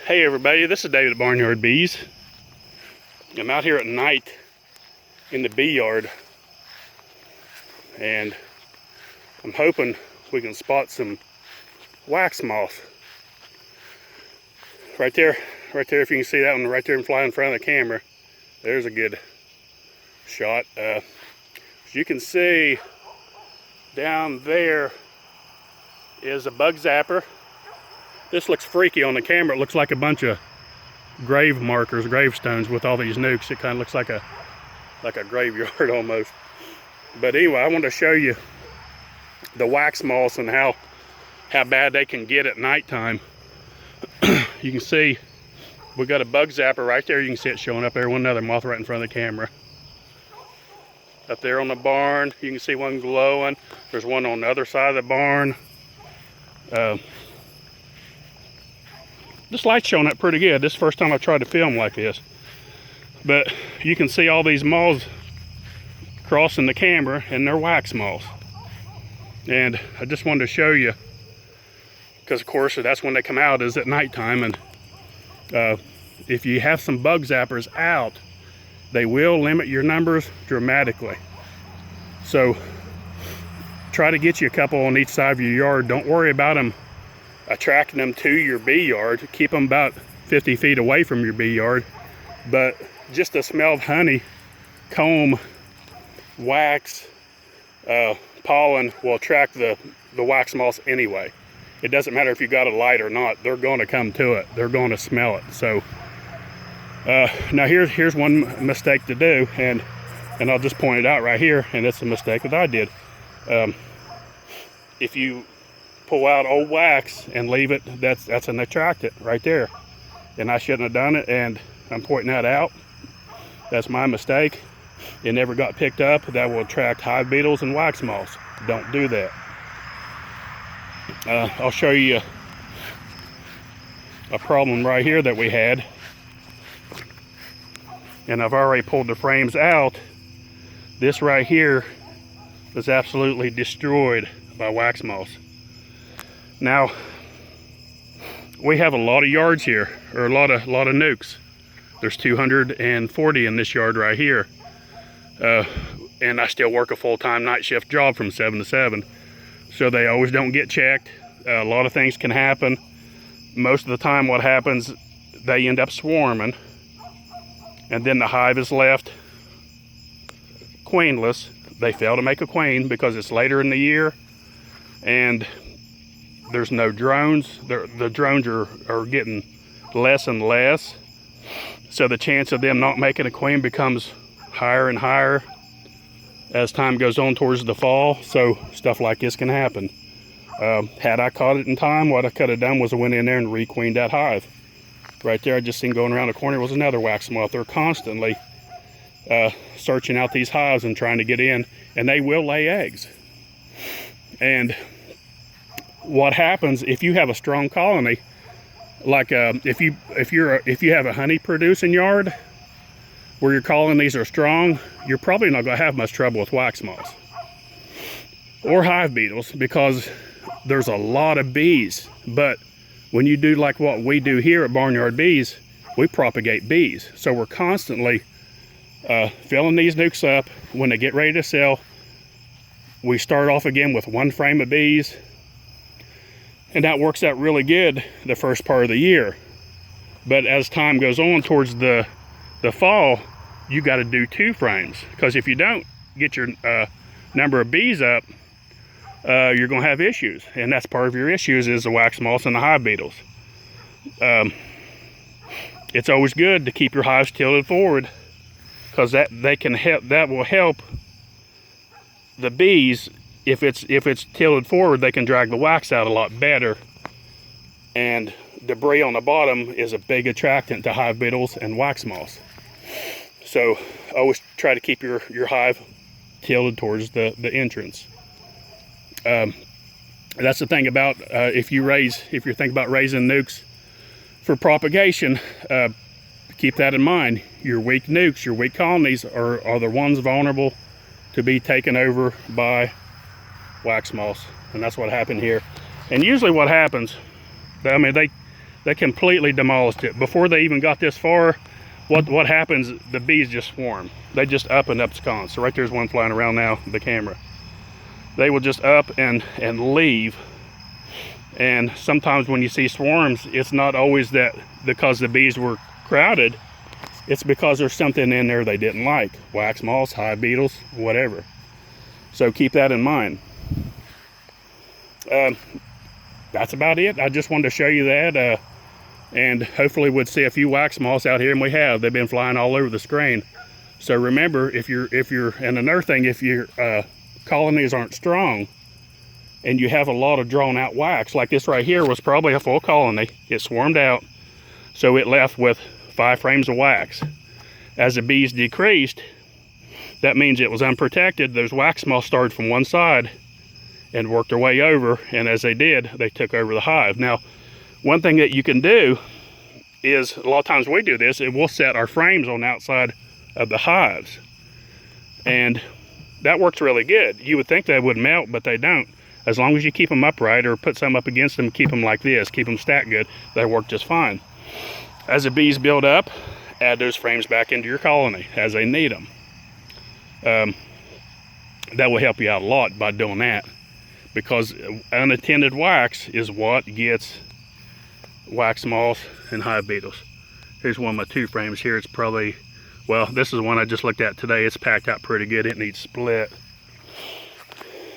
Hey everybody, this is David at Barnyard Bees. I'm out here at night in the bee yard and I'm hoping we can spot some wax moth. Right there, if you can see that one right there and fly in front of the camera, there's a good shot. As you can see, down there is a bug zapper. This looks freaky on the camera. It looks like a bunch of grave markers, gravestones with all these nukes. It kind of looks like a graveyard almost. But anyway, I wanted to show you the wax moths and how bad they can get at nighttime. You can see we got a bug zapper right there. You can see it showing up there. Another moth right in front of the camera. Up there on the barn, you can see one glowing. There's one on the other side of the barn. This light's showing up pretty good. This is the first time I've tried to film like this. But you can see all these moths crossing the camera, and they're wax moths. And I just wanted to show you, because of course that's when they come out, is at nighttime. And if you have some bug zappers out, they will limit your numbers dramatically. So try to get you a couple on each side of your yard. Don't worry about them attracting them to your bee yard. Keep them about 50 feet away from your bee yard. But just the smell of honey, comb, wax, pollen will attract the wax moths anyway. It doesn't matter if you got a light or not, they're going to come to it. They're going to smell it. So now here's one mistake to do, and I'll just point it out right here, and it's a mistake that I did. If you pull out old wax and leave it, that's an attractant right there, and I shouldn't have done it, and I'm pointing that out. That's my mistake. It never got picked up. That will attract hive beetles and wax moths. Don't do that. I'll show you a problem right here that we had, and I've already pulled the frames out. This right here was absolutely destroyed by wax moths. Now, we have a lot of yards here, or a lot of nukes. There's 240 in this yard right here. And I still work a full-time night shift job from 7 to 7. So they always don't get checked. A lot of things can happen. Most of the time what happens, they end up swarming. And then the hive is left queenless. They fail to make a queen because it's later in the year. And there's no drones. The drones are getting less and less. So the chance of them not making a queen becomes higher and higher as time goes on towards the fall. So stuff like this can happen. Had I caught it in time, what I could have done was I went in there and requeened that hive. Right there, I just seen going around the corner was another wax moth. They're constantly searching out these hives and trying to get in, and they will lay eggs. And what happens if you have a strong colony, like if you have a honey producing yard where your colonies are strong, you're probably not going to have much trouble with wax moths or hive beetles, because there's a lot of bees. But when you do like what we do here at Barnyard Bees, we propagate bees. So we're constantly filling these nukes up. When they get ready to sell, we start off again with one frame of bees, and that works out really good the first part of the year. But as time goes on towards the fall, you got to do 2 frames, because if you don't get your number of bees up, you're going to have issues, and that's part of your issues is the wax moths and the hive beetles. It's always good to keep your hives tilted forward, because that will help the bees. If it's tilted forward, they can drag the wax out a lot better, and debris on the bottom is a big attractant to hive beetles and wax moths. So always try to keep your hive tilted towards the entrance. That's the thing about if you're thinking about raising nukes for propagation, keep that in mind. Your weak nukes, your weak colonies are the ones vulnerable to be taken over by wax moths, and that's what happened here. And usually what happens, I mean, They completely demolished it. Before they even got this far, what happens, the bees just swarm. They just up and abscond. So right there's one flying around now, the camera. They will just up and leave. And sometimes when you see swarms, it's not always that because the bees were crowded. It's because there's something in there they didn't like. Wax moths, hive beetles, whatever. So keep that in mind. That's about it. I just wanted to show you that. And hopefully we'd see a few wax moths out here, and we have. They've been flying all over the screen. So remember, if you're and another thing, if your colonies aren't strong and you have a lot of drawn out wax, like this right here was probably a full colony. It swarmed out, so it left with 5 frames of wax. As the bees decreased, that means it was unprotected. Those wax moths started from one side and worked their way over, and as they did, they took over the hive. Now, one thing that you can do is, a lot of times we do this, and we'll set our frames on the outside of the hives. And that works really good. You would think they would melt, but they don't. As long as you keep them upright or put some up against them, keep them like this, keep them stacked good, they work just fine. As the bees build up, add those frames back into your colony as they need them. That will help you out a lot by doing that, because unattended wax is what gets wax moths and hive beetles. Here's one of my 2 frames here. It's probably, well, this is one I just looked at today. It's packed out pretty good. It needs split.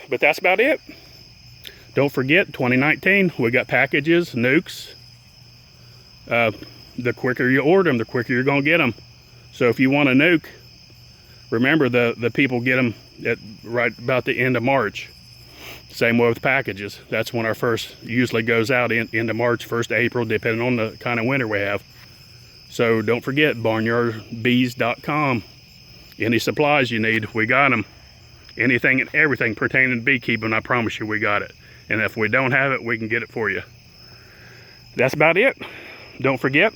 But that's about it. Don't forget, 2019, we got packages, nukes. The quicker you order them, the quicker you're gonna get them. So if you want a nuke, remember the people get them at right about the end of March. Same way with packages. That's when our first usually goes out into March, 1st April, depending on the kind of winter we have. So don't forget, barnyardbees.com. Any supplies you need, we got them. Anything and everything pertaining to beekeeping, I promise you we got it. And if we don't have it, we can get it for you. That's about it. Don't forget,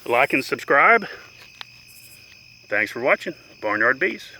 like and subscribe. Thanks for watching Barnyard Bees.